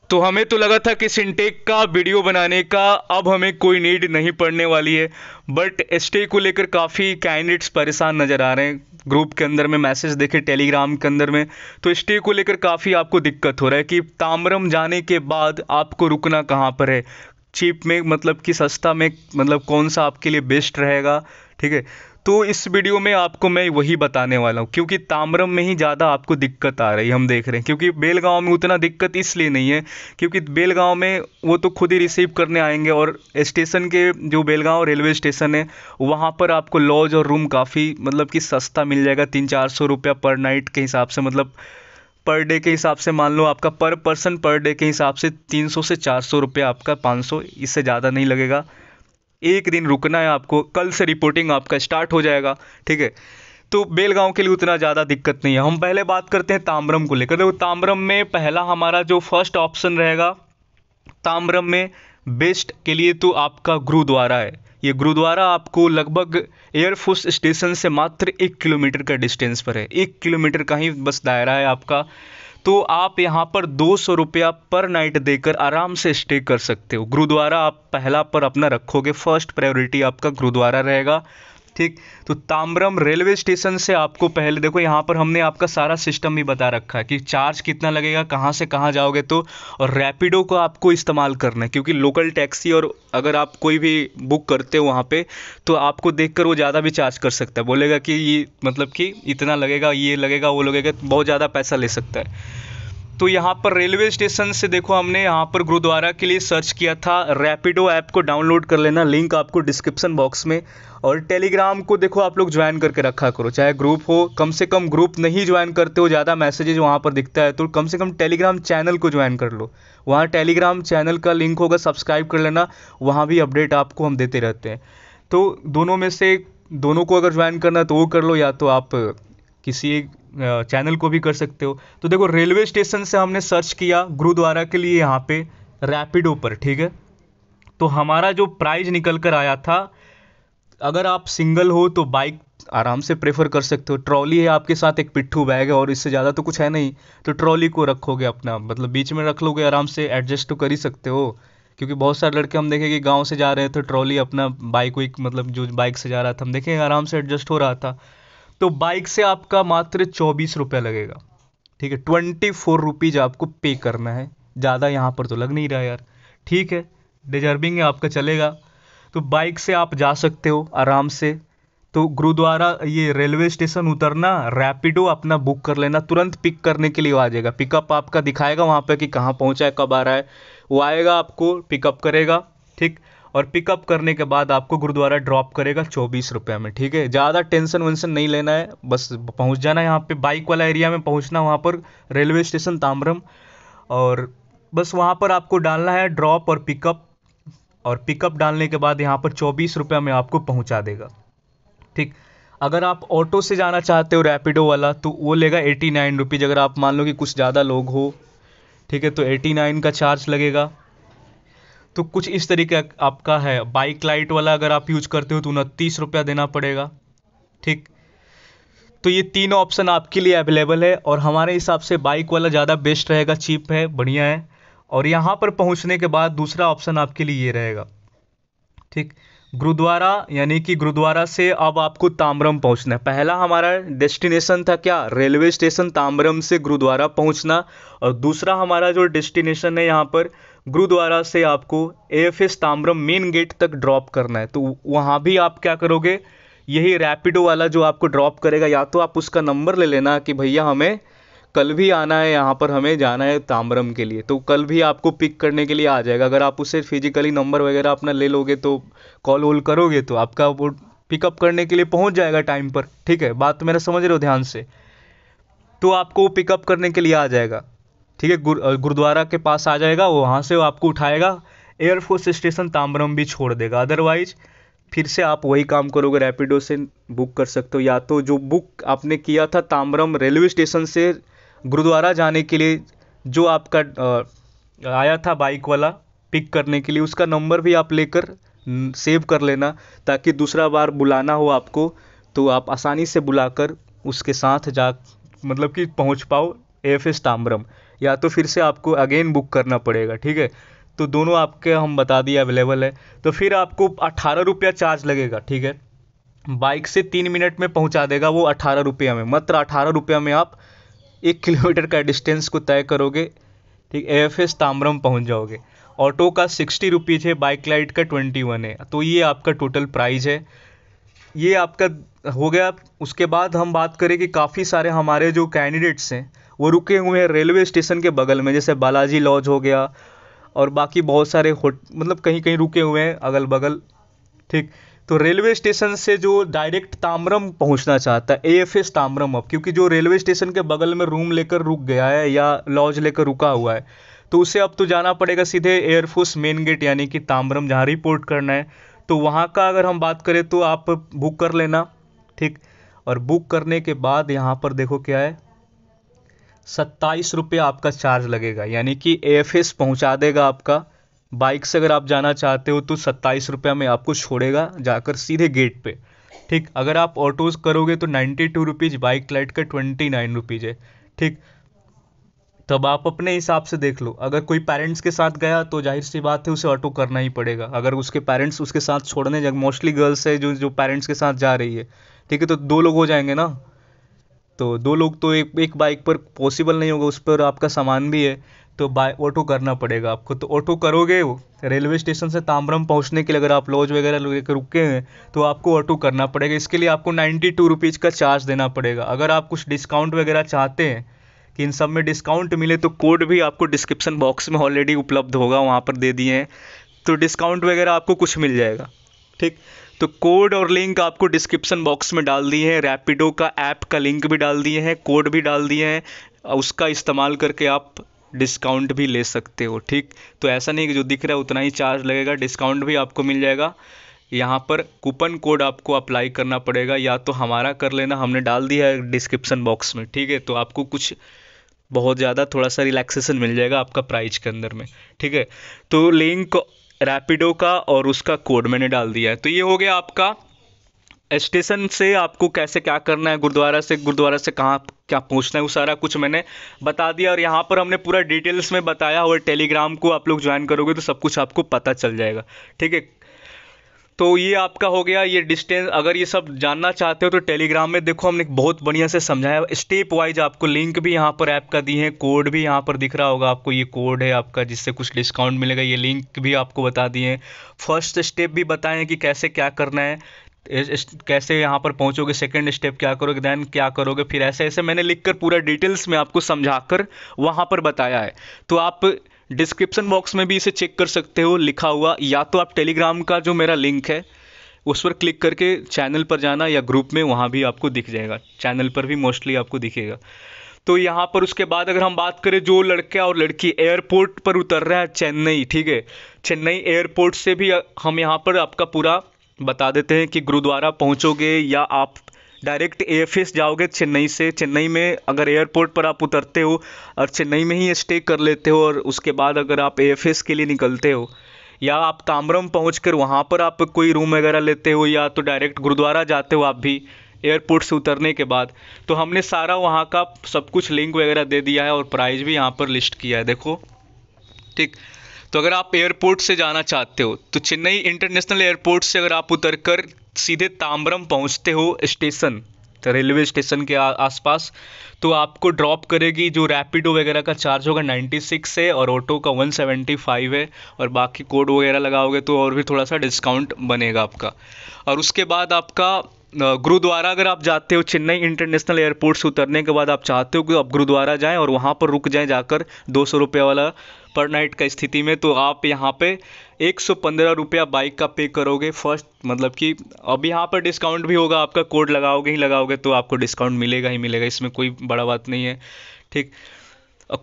तो हमें तो लगा था कि सिंटेक का वीडियो बनाने का अब हमें कोई नीड नहीं पड़ने वाली है, बट एसटे को लेकर काफ़ी कैंडिडेट्स परेशान नज़र आ रहे हैं। ग्रुप के अंदर में मैसेज देखे, टेलीग्राम के अंदर में, तो एसटे को लेकर काफ़ी आपको दिक्कत हो रहा है कि ताम्रम जाने के बाद आपको रुकना कहाँ पर है, चीप में मतलब कि सस्ता में, मतलब कौन सा आपके लिए बेस्ट रहेगा। ठीक है, तो इस वीडियो में आपको मैं वही बताने वाला हूँ, क्योंकि ताम्रम में ही ज़्यादा आपको दिक्कत आ रही है, हम देख रहे हैं। क्योंकि बेलगांव में उतना दिक्कत इसलिए नहीं है, क्योंकि बेलगांव में वो तो खुद ही रिसीव करने आएंगे, और स्टेशन के जो बेलगांव रेलवे स्टेशन है वहाँ पर आपको लॉज और रूम काफ़ी मतलब कि सस्ता मिल जाएगा, 300-400 रुपया पर नाइट के हिसाब से, मतलब पर डे के हिसाब से मान लो आपका पर पर्सन पर डे के हिसाब से 300 से 400 रुपया आपका, 500, इससे ज़्यादा नहीं लगेगा। एक दिन रुकना है आपको, कल से रिपोर्टिंग आपका स्टार्ट हो जाएगा। ठीक है, तो बेलगांव के लिए उतना ज़्यादा दिक्कत नहीं है। हम पहले बात करते हैं ताम्रम को लेकर। देखो ताम्रम में पहला हमारा जो फर्स्ट ऑप्शन रहेगा ताम्रम में बेस्ट के लिए तो आपका गुरुद्वारा है। ये गुरुद्वारा आपको लगभग एयरफोर्स स्टेशन से मात्र 1 किलोमीटर का डिस्टेंस पर है, 1 किलोमीटर का ही बस दायरा है आपका। तो आप यहाँ पर 200 रुपया पर नाइट देकर आराम से स्टे कर सकते हो। गुरुद्वारा आप पहला पर अपना रखोगे, फर्स्ट प्रायोरिटी आपका गुरुद्वारा रहेगा। ठीक, तो ताम्रम रेलवे स्टेशन से आपको पहले देखो, यहाँ पर हमने आपका सारा सिस्टम भी बता रखा है कि चार्ज कितना लगेगा, कहाँ से कहाँ जाओगे तो, और रैपिडो को आपको इस्तेमाल करना है, क्योंकि लोकल टैक्सी और अगर आप कोई भी बुक करते हो वहाँ पे, तो आपको देखकर वो ज़्यादा भी चार्ज कर सकता है, बोलेगा कि ये मतलब कि इतना लगेगा, ये लगेगा, वो लगेगा, बहुत ज़्यादा पैसा ले सकता है। तो यहाँ पर रेलवे स्टेशन से देखो, हमने यहाँ पर गुरुद्वारा के लिए सर्च किया था। रैपिडो ऐप को डाउनलोड कर लेना, लिंक आपको डिस्क्रिप्शन बॉक्स में। और टेलीग्राम को देखो आप लोग ज्वाइन करके रखा करो, चाहे ग्रुप हो, कम से कम ग्रुप नहीं ज्वाइन करते हो, ज़्यादा मैसेजेज वहाँ पर दिखता है, तो कम से कम टेलीग्राम चैनल को ज्वाइन कर लो। वहाँ टेलीग्राम चैनल का लिंक होगा, सब्सक्राइब कर लेना, वहाँ भी अपडेट आपको हम देते रहते हैं। तो दोनों में से दोनों को अगर ज्वाइन करना है तो वो कर लो, या तो आप किसी एक चैनल को भी कर सकते हो। तो देखो रेलवे स्टेशन से हमने सर्च किया गुरुद्वारा के लिए यहाँ पे रैपिडो पर। ठीक है, तो हमारा जो प्राइस निकल कर आया था, अगर आप सिंगल हो तो बाइक आराम से प्रेफर कर सकते हो। ट्रॉली है आपके साथ, एक पिट्ठू बैग है, और इससे ज़्यादा तो कुछ है नहीं, तो ट्रॉली को रखोगे अपना, मतलब बीच में रख लोगे, आराम से एडजस्ट तो कर ही सकते हो। क्योंकि बहुत सारे लड़के हम देखें कि गांव से जा रहे हैं तो ट्रॉली अपना बाइक वाइक, मतलब जो बाइक से जा रहा था हम देखें आराम से एडजस्ट हो रहा था। तो बाइक से आपका मात्र 24 रुपया लगेगा। ठीक है, 24 रुपीज़ आपको पे करना है, ज़्यादा यहाँ पर तो लग नहीं रहा यार। ठीक है, डिजर्विंग है आपका, चलेगा। तो बाइक से आप जा सकते हो आराम से। तो गुरुद्वारा ये रेलवे स्टेशन उतरना, रैपिडो अपना बुक कर लेना, तुरंत पिक करने के लिए वो आ जाएगा। पिकअप आपका दिखाएगा वहाँ पे कि कहाँ पहुँचा है, कब आ रहा है, वो आएगा आपको पिकअप करेगा। ठीक, और पिकअप करने के बाद आपको गुरुद्वारा ड्रॉप करेगा 24 रुपये में। ठीक है, ज़्यादा टेंशन वेंशन नहीं लेना है, बस पहुँच जाना है यहाँ पे, बाइक वाला एरिया में पहुँचना वहाँ पर, रेलवे स्टेशन ताम्रम, और बस वहाँ पर आपको डालना है ड्रॉप और पिकअप, और पिकअप डालने के बाद यहाँ पर 24 रुपये में आपको पहुँचा देगा। ठीक, अगर आप ऑटो से जाना चाहते हो रैपिडो वाला, तो वो लेगा 89 रुपीज़, अगर आप मान लो कि कुछ ज़्यादा लोग हो। ठीक है, तो 89 का चार्ज लगेगा। तो कुछ इस तरीके आपका है। बाइक लाइट वाला अगर आप यूज करते हो तो 29 रुपया देना पड़ेगा। ठीक, तो ये तीन ऑप्शन आपके लिए अवेलेबल है, और हमारे हिसाब से बाइक वाला ज़्यादा बेस्ट रहेगा, चीप है, बढ़िया है। और यहाँ पर पहुँचने के बाद दूसरा ऑप्शन आपके लिए ये रहेगा। ठीक, गुरुद्वारा, यानी कि गुरुद्वारा से अब आपको ताम्रम पहुंचना है। पहला हमारा डेस्टिनेशन था क्या, रेलवे स्टेशन ताम्रम से गुरुद्वारा पहुंचना, और दूसरा हमारा जो डेस्टिनेशन है यहाँ पर गुरुद्वारा से आपको एएफएस ताम्रम मेन गेट तक ड्रॉप करना है। तो वहाँ भी आप क्या करोगे, यही रैपिडो वाला जो आपको ड्रॉप करेगा, या तो आप उसका नंबर ले लेना कि भैया हमें कल भी आना है, यहाँ पर हमें जाना है ताम्रम के लिए, तो कल भी आपको पिक करने के लिए आ जाएगा। अगर आप उसे फिजिकली नंबर वगैरह अपना ले लोगे, तो कॉल वॉल करोगे, तो आपका वो पिकअप करने के लिए पहुँच जाएगा टाइम पर। ठीक है, बात तो मेरा समझ रहे हो ध्यान से, तो आपको वो पिकअप करने के लिए आ जाएगा। ठीक है, गुरुद्वारा के पास आ जाएगा, वो वहाँ से वो आपको उठाएगा, एयरफोर्स स्टेशन ताम्रम भी छोड़ देगा। अदरवाइज फिर से आप वही काम करोगे, रैपिडो से बुक कर सकते हो, या तो जो बुक आपने किया था ताम्रम रेलवे स्टेशन से गुरुद्वारा जाने के लिए, जो आपका आया था बाइक वाला पिक करने के लिए, उसका नंबर भी आप लेकर सेव कर लेना, ताकि दूसरा बार बुलाना हो आपको तो आप आसानी से बुलाकर उसके साथ जा, मतलब कि पहुंच पाओ एएफएस ताम्रम। या तो फिर से आपको अगेन बुक करना पड़ेगा, ठीक है। तो दोनों आपके हम बता दिए अवेलेबल है। तो फिर आपको 18 रुपया चार्ज लगेगा, ठीक है। बाइक से 3 मिनट में पहुंचा देगा वो 18 रुपया में, मात्र 18 रुपया में आप 1 किलोमीटर का डिस्टेंस को तय करोगे, ठीक। एएफएस ताम्रम पहुंच जाओगे। ऑटो का 60 रुपीज़ है, बाइक लाइट का 21 है। तो ये आपका टोटल प्राइस है, ये आपका हो गया। उसके बाद हम बात करें कि काफ़ी सारे हमारे जो कैंडिडेट्स हैं वो रुके हुए हैं रेलवे स्टेशन के बगल में, जैसे बालाजी लॉज हो गया और बाकी बहुत सारे मतलब कहीं कहीं रुके हुए हैं अगल बगल, ठीक। तो रेलवे स्टेशन से जो डायरेक्ट ताम्रम पहुंचना चाहता है एएफएस ताम्रम अब, क्योंकि जो रेलवे स्टेशन के बगल में रूम लेकर रुक गया है या लॉज लेकर रुका हुआ है, तो उसे अब तो जाना पड़ेगा सीधे एयरफोर्स मेन गेट यानी कि ताम्रम जहाँ रिपोर्ट करना है। तो वहाँ का अगर हम बात करें तो आप बुक कर लेना, ठीक। और बुक करने के बाद यहाँ पर देखो क्या है, 27 रुपये आपका चार्ज लगेगा, यानी कि एएफएस पहुँचा देगा आपका। बाइक से अगर आप जाना चाहते हो तो 27 रुपया में आपको छोड़ेगा जाकर सीधे गेट पे, ठीक। अगर आप ऑटोज़ करोगे तो 92 रुपीज़, बाइक लाइट का 29 रुपीज़ है, ठीक। तब आप अपने हिसाब से देख लो। अगर कोई पेरेंट्स के साथ गया तो जाहिर सी बात है उसे ऑटो करना ही पड़ेगा। अगर उसके पेरेंट्स उसके साथ छोड़ने जा, मोस्टली गर्ल्स है जो जो पेरेंट्स के साथ जा रही है, ठीक है, तो 2 लोग हो जाएंगे ना। तो 2 लोग तो एक बाइक पर पॉसिबल नहीं होगा, उस पर आपका सामान भी है, तो ऑटो करना पड़ेगा आपको। तो ऑटो करोगे रेलवे स्टेशन से ताम्रम पहुंचने के लिए, अगर आप लॉज वगैरह लेकर रुके हैं तो आपको ऑटो करना पड़ेगा। इसके लिए आपको 92 रुपीज़ का चार्ज देना पड़ेगा। अगर आप कुछ डिस्काउंट वगैरह चाहते हैं कि इन सब में डिस्काउंट मिले, तो कोड भी आपको डिस्क्रिप्शन बॉक्स में ऑलरेडी उपलब्ध होगा, वहाँ पर दे दिए हैं, तो डिस्काउंट वगैरह आपको कुछ मिल जाएगा, ठीक। तो कोड और लिंक आपको डिस्क्रिप्शन बॉक्स में डाल दिए हैं, रैपिडो का ऐप का लिंक भी डाल दिए हैं, कोड भी डाल दिए हैं, उसका इस्तेमाल करके आप डिस्काउंट भी ले सकते हो, ठीक। तो ऐसा नहीं कि जो दिख रहा है उतना ही चार्ज लगेगा, डिस्काउंट भी आपको मिल जाएगा। यहाँ पर कूपन कोड आपको अप्लाई करना पड़ेगा, या तो हमारा कर लेना, हमने डाल दिया है डिस्क्रिप्शन बॉक्स में, ठीक है। तो आपको कुछ बहुत ज़्यादा थोड़ा सा रिलैक्सेशन मिल जाएगा आपका प्राइस के अंदर में, ठीक है। तो लिंक रैपिडो का और उसका कोड मैंने डाल दिया है। तो ये हो गया आपका स्टेशन से आपको कैसे क्या करना है, गुरुद्वारा से कहाँ क्या पहुँचना है, वो सारा कुछ मैंने बता दिया। और यहाँ पर हमने पूरा डिटेल्स में बताया, और टेलीग्राम को आप लोग ज्वाइन करोगे तो सब कुछ आपको पता चल जाएगा, ठीक है। तो ये आपका हो गया ये डिस्टेंस। अगर ये सब जानना चाहते हो तो टेलीग्राम में देखो हमने बहुत बढ़िया से समझाया, स्टेप वाइज आपको लिंक भी यहाँ पर ऐप का दी है, कोड भी यहाँ पर दिख रहा होगा आपको, ये कोड है आपका जिससे कुछ डिस्काउंट मिलेगा, ये लिंक भी आपको बता दिए हैं। फर्स्ट स्टेप भी बताएं कि कैसे क्या करना है, कैसे यहाँ पर पहुँचोगे, सेकंड स्टेप क्या करोगे, देन क्या करोगे, फिर ऐसे ऐसे मैंने लिखकर पूरा डिटेल्स में आपको समझाकर वहाँ पर बताया है। तो आप डिस्क्रिप्शन बॉक्स में भी इसे चेक कर सकते हो लिखा हुआ, या तो आप टेलीग्राम का जो मेरा लिंक है उस पर क्लिक करके चैनल पर जाना, या ग्रुप में वहाँ भी आपको दिख जाएगा, चैनल पर भी मोस्टली आपको दिखेगा। तो यहाँ पर उसके बाद अगर हम बात करें, जो लड़का और लड़की एयरपोर्ट पर उतर रहा है चेन्नई, ठीक है, चेन्नई एयरपोर्ट से भी हम यहाँ पर आपका पूरा बता देते हैं कि गुरुद्वारा पहुँचोगे या आप डायरेक्ट एएफएस जाओगे चेन्नई से। चेन्नई में अगर एयरपोर्ट पर आप उतरते हो और चेन्नई में ही स्टे कर लेते हो, और उसके बाद अगर आप एएफएस के लिए निकलते हो, या आप ताम्रम पहुंचकर वहाँ पर आप कोई रूम वगैरह लेते हो, या तो डायरेक्ट गुरुद्वारा जाते हो आप भी एयरपोर्ट से उतरने के बाद, तो हमने सारा वहाँ का सब कुछ लिंक वगैरह दे दिया है और प्राइस भी यहाँ पर लिस्ट किया है, देखो, ठीक। तो अगर आप एयरपोर्ट से जाना चाहते हो तो चेन्नई इंटरनेशनल एयरपोर्ट से अगर आप उतरकर सीधे ताम्रम पहुंचते हो स्टेशन, तो रेलवे स्टेशन के आसपास, तो आपको ड्रॉप करेगी। जो रैपिडो वगैरह का चार्ज होगा 96 है, और ऑटो का 175 है, और बाकी कोड वगैरह लगाओगे तो और भी थोड़ा सा डिस्काउंट बनेगा आपका। और उसके बाद आपका गुरुद्वारा अगर आप जाते हो, चेन्नई इंटरनेशनल एयरपोर्ट से उतरने के बाद आप चाहते हो कि आप गुरुद्वारा जाएं और वहाँ पर रुक जाएं जाकर 200 रुपये वाला पर नाइट का स्थिति में, तो आप यहाँ पे 115 रुपया बाइक का पे करोगे फर्स्ट। मतलब कि अब यहाँ पर डिस्काउंट भी होगा, आपका कोड लगाओगे ही लगाओगे तो आपको डिस्काउंट मिलेगा ही मिलेगा, इसमें कोई बड़ा बात नहीं है, ठीक।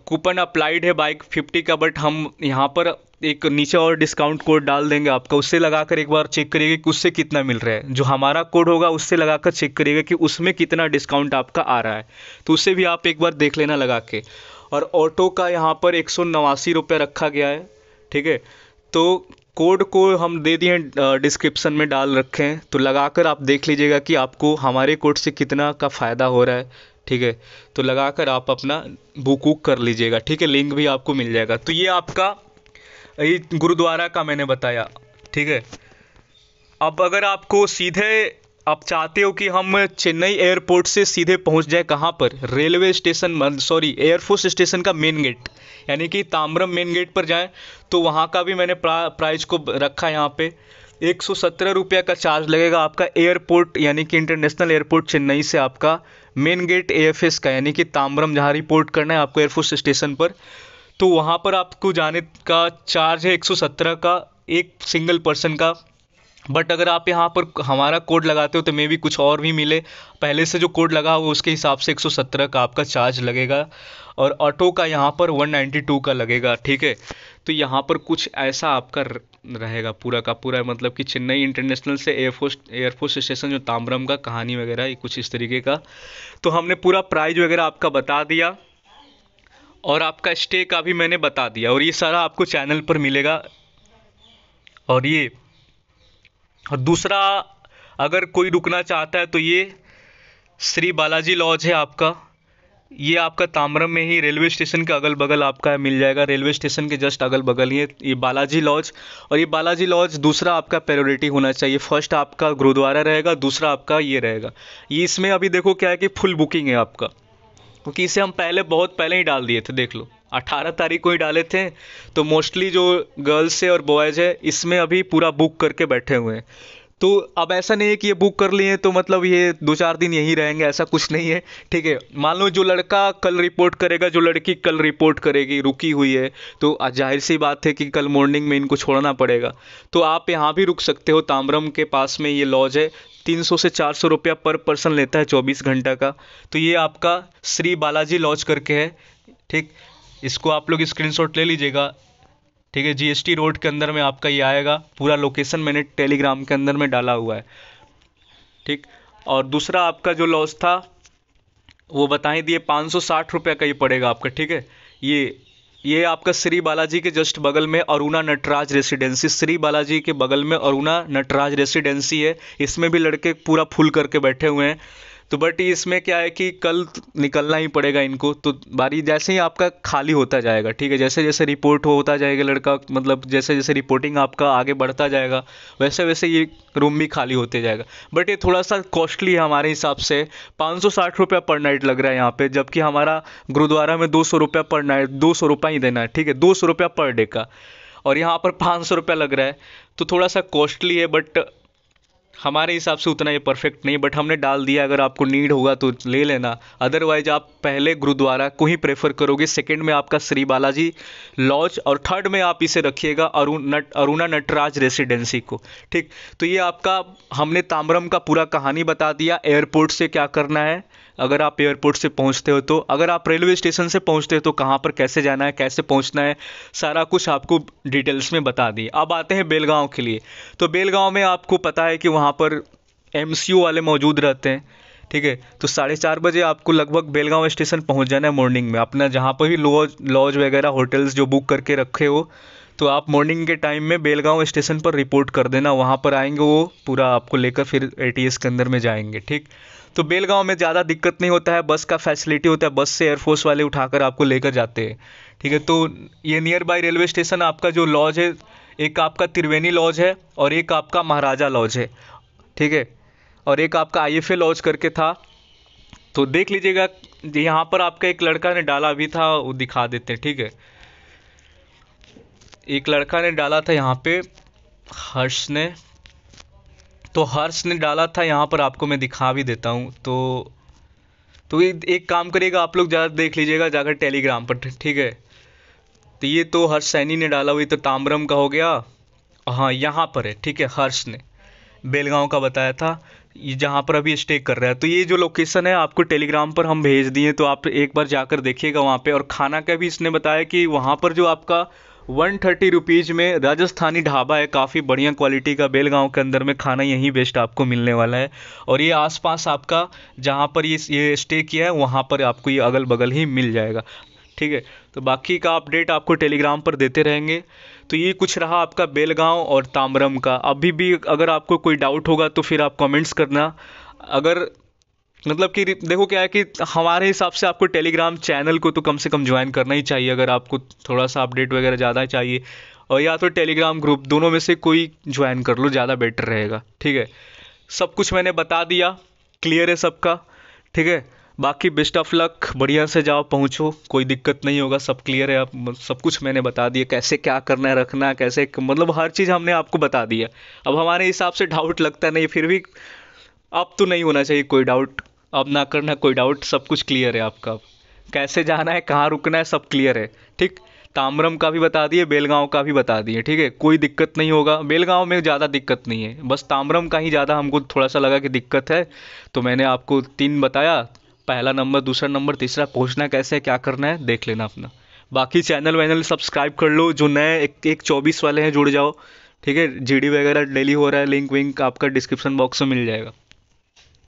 कूपन अप्लाइड है बाइक 50 का, बट हम यहाँ पर एक नीचे और डिस्काउंट कोड डाल देंगे आपका, उससे लगाकर एक बार चेक करिएगा कि उससे कितना मिल रहा है। जो हमारा कोड होगा उससे लगाकर चेक करिएगा कि उसमें कितना डिस्काउंट आपका आ रहा है, तो उससे भी आप एक बार देख लेना लगा के। और ऑटो का यहाँ पर 189 रुपये रखा गया है, ठीक है। तो कोड को हम दे दिए डिस्क्रिप्शन में डाल रखे हैं, तो लगाकर आप देख लीजिएगा कि आपको हमारे कोड से कितना का फ़ायदा हो रहा है, ठीक है। तो लगाकर आप अपना बुक वुक कर लीजिएगा, ठीक है, लिंक भी आपको मिल जाएगा। तो ये आपका ये गुरुद्वारा का मैंने बताया, ठीक है। अब अगर आपको सीधे आप चाहते हो कि हम चेन्नई एयरपोर्ट से सीधे पहुंच जाए कहाँ पर, railway station, sorry air force station का मेन गेट, यानी कि ताम्रम मेन गेट पर जाएं, तो वहाँ का भी मैंने प्राइस को रखा है यहाँ पे। 117 रुपये का चार्ज लगेगा आपका एयरपोर्ट, यानी कि इंटरनेशनल एयरपोर्ट चेन्नई से आपका मेन गेट एएफएस का, यानी कि ताम्रम जहाँ रिपोर्ट करना है आपको एयरफोर्स स्टेशन पर, तो वहाँ पर आपको जाने का चार्ज है 117 का, एक सिंगल पर्सन का। बट अगर आप यहाँ पर हमारा कोड लगाते हो तो मे भी कुछ और भी मिले, पहले से जो कोड लगा हुआ उसके हिसाब से 117 का आपका चार्ज लगेगा, और ऑटो का यहाँ पर 192 का लगेगा, ठीक है। तो यहाँ पर कुछ ऐसा आपका रहेगा पूरा का पूरा, मतलब कि चेन्नई इंटरनेशनल से एयरफोर्स स्टेशन जो ताम्रम का कहानी वगैरह ये कुछ इस तरीके का। तो हमने पूरा प्राइस वगैरह आपका बता दिया, और आपका स्टे का भी मैंने बता दिया, और ये सारा आपको चैनल पर मिलेगा। और दूसरा, अगर कोई रुकना चाहता है तो ये श्री बालाजी लॉज है आपका, ये आपका ताम्रम में ही रेलवे स्टेशन के अगल बगल आपका मिल जाएगा, रेलवे स्टेशन के जस्ट अगल बगल ही है ये बालाजी लॉज। और ये बालाजी लॉज दूसरा आपका प्रायोरिटी होना चाहिए, फर्स्ट आपका गुरुद्वारा रहेगा, दूसरा आपका ये रहेगा। ये इसमें अभी देखो क्या है कि फुल बुकिंग है आपका, क्योंकि इसे हम बहुत पहले ही डाल दिए थे, देख लो 18 तारीख को ही डाले थे। तो मोस्टली जो गर्ल्स है और बॉयज़ है इसमें अभी पूरा बुक करके बैठे हुए हैं। तो अब ऐसा नहीं है कि ये बुक कर लिए तो मतलब ये 2-4 दिन यहीं रहेंगे, ऐसा कुछ नहीं है, ठीक है। मान लो जो लड़का कल रिपोर्ट करेगा, जो लड़की कल रिपोर्ट करेगी, रुकी हुई है, तो जाहिर सी बात है कि कल मॉर्निंग में इनको छोड़ना पड़ेगा। तो आप यहाँ भी रुक सकते हो, ताम्रम के पास में ये लॉज है, 300 से 400 रुपया पर पर्सन लेता है 24 घंटा का। तो ये आपका श्री बालाजी लॉज करके है, ठीक। इसको आप लोग स्क्रीनशॉट ले लीजिएगा, ठीक है। जीएसटी रोड के अंदर में आपका ये आएगा, पूरा लोकेशन मैंने टेलीग्राम के अंदर में डाला हुआ है, ठीक। और दूसरा आपका जो लॉज था वो बता ही दिए, 560 रुपये का ये पड़ेगा आपका, ठीक है। ये आपका श्री बालाजी के जस्ट बगल में अरुणा नटराज रेसिडेंसी, श्री बालाजी के बगल में अरुणा नटराज रेसिडेंसी है, इसमें भी लड़के पूरा फुल करके बैठे हुए हैं। तो बट इसमें क्या है कि कल निकलना ही पड़ेगा इनको, तो बारी जैसे ही आपका खाली होता जाएगा, ठीक है, जैसे जैसे रिपोर्ट होता जाएगा लड़का, मतलब जैसे जैसे रिपोर्टिंग आपका आगे बढ़ता जाएगा वैसे वैसे ये रूम भी खाली होते जाएगा। बट ये थोड़ा सा कॉस्टली है हमारे हिसाब से, 560 रुपया पर नाइट लग रहा है यहाँ पे, जबकि हमारा गुरुद्वारा में 200 रुपया पर नाइट, 200 रुपया ही देना है, ठीक है, 200 रुपया पर डे का, और यहाँ पर 500 रुपया लग रहा है। तो थोड़ा सा कॉस्टली है, बट हमारे हिसाब से उतना ये परफेक्ट नहीं, बट हमने डाल दिया, अगर आपको नीड होगा तो ले लेना, अदरवाइज आप पहले गुरुद्वारा को ही प्रेफर करोगे, सेकंड में आपका श्री बालाजी लॉज, और थर्ड में आप इसे रखिएगा अरुणा नटराज रेसिडेंसी को, ठीक। तो ये आपका हमने ताम्रम का पूरा कहानी बता दिया, एयरपोर्ट से क्या करना है अगर आप एयरपोर्ट से पहुंचते हो, तो अगर आप रेलवे स्टेशन से पहुंचते हो तो कहाँ पर कैसे जाना है, कैसे पहुंचना है, सारा कुछ आपको डिटेल्स में बता दी। अब आते हैं बेलगांव के लिए। तो बेलगांव में आपको पता है कि वहाँ पर एमसीयू वाले मौजूद रहते हैं, ठीक है। तो 4:30 बजे आपको लगभग बेलगांव स्टेशन पहुँच जाना है मॉर्निंग में, अपना जहाँ पर भी लॉज वगैरह होटल्स जो बुक करके रखे हो, तो आप मॉर्निंग के टाइम में बेलगांव स्टेशन पर रिपोर्ट कर देना, वहाँ पर आएंगे वो पूरा आपको लेकर फिर एटीएस के अंदर में जाएंगे, ठीक। तो बेलगांव में ज़्यादा दिक्कत नहीं होता है, बस का फैसिलिटी होता है, बस से एयरफोर्स वाले उठाकर आपको लेकर जाते हैं, ठीक है। तो ये नियर बाय रेलवे स्टेशन आपका जो लॉज है, एक आपका त्रिवेणी लॉज है और एक आपका महाराजा लॉज है, ठीक है, और एक आपका आईएफए लॉज करके था। तो देख लीजिएगा, यहाँ पर आपका एक लड़का ने डाला भी था, वो दिखा देते हैं, ठीक है। एक लड़का ने डाला था यहाँ पे, हर्ष ने, तो हर्ष ने डाला था यहाँ पर, आपको मैं दिखा भी देता हूँ। तो एक काम करिएगा, आप लोग ज़्यादा देख लीजिएगा जाकर टेलीग्राम पर, ठीक है। तो ये तो हर्ष सैनी ने डाला हुई, तो ताम्रम का हो गया, हाँ यहाँ पर है, ठीक है। हर्ष ने बेलगांव का बताया था, ये जहाँ पर अभी स्टे कर रहा है। तो ये जो लोकेशन है आपको टेलीग्राम पर हम भेज दिए, तो आप एक बार जाकर देखिएगा वहाँ पे। और खाना का भी इसने बताया कि वहाँ पर जो आपका 130 रुपीज़ में राजस्थानी ढाबा है, काफ़ी बढ़िया क्वालिटी का, बेलगांव के अंदर में खाना यहीं बेस्ट आपको मिलने वाला है। और ये आसपास आपका जहाँ पर ये स्टे किया है वहाँ पर आपको ये अगल बगल ही मिल जाएगा, ठीक है। तो बाकी का अपडेट आपको टेलीग्राम पर देते रहेंगे। तो ये कुछ रहा आपका बेलगांव और ताम्रम का। अभी भी अगर आपको कोई डाउट होगा तो फिर आप कमेंट्स करना। अगर मतलब कि देखो क्या है कि हमारे हिसाब से आपको टेलीग्राम चैनल को तो कम से कम ज्वाइन करना ही चाहिए अगर आपको थोड़ा सा अपडेट वगैरह ज़्यादा चाहिए, और या तो टेलीग्राम ग्रुप, दोनों में से कोई ज्वाइन कर लो, ज़्यादा बेटर रहेगा। ठीक है, सब कुछ मैंने बता दिया, क्लियर है सबका? ठीक है, बाकी बेस्ट ऑफ लक, बढ़िया से जाओ, पहुँचो, कोई दिक्कत नहीं होगा, सब क्लियर है। अब सब कुछ मैंने बता दिया, कैसे क्या करना है, रखना है कैसे, मतलब हर चीज़ हमने आपको बता दिया। अब हमारे हिसाब से डाउट लगता नहीं, फिर भी अब तो नहीं होना चाहिए कोई डाउट, अब ना करना कोई डाउट, सब कुछ क्लियर है आपका। अब कैसे जाना है, कहाँ रुकना है, सब क्लियर है। ठीक, ताम्रम का भी बता दिए, बेलगांव का भी बता दिए। ठीक है, कोई दिक्कत नहीं होगा, बेलगांव में ज़्यादा दिक्कत नहीं है, बस ताम्रम का ही ज़्यादा हमको थोड़ा सा लगा कि दिक्कत है, तो मैंने आपको 3 बताया, पहला नंबर, दूसरा नंबर, तीसरा, पहुंचना कैसे है, क्या करना है, देख लेना अपना। बाकी चैनल वैनल सब्सक्राइब कर लो, जो नए एक एक 24 वाले हैं जुड़ जाओ। ठीक है, जीडी वगैरह डेली हो रहा है, लिंक विंक आपका डिस्क्रिप्शन बॉक्स में मिल जाएगा।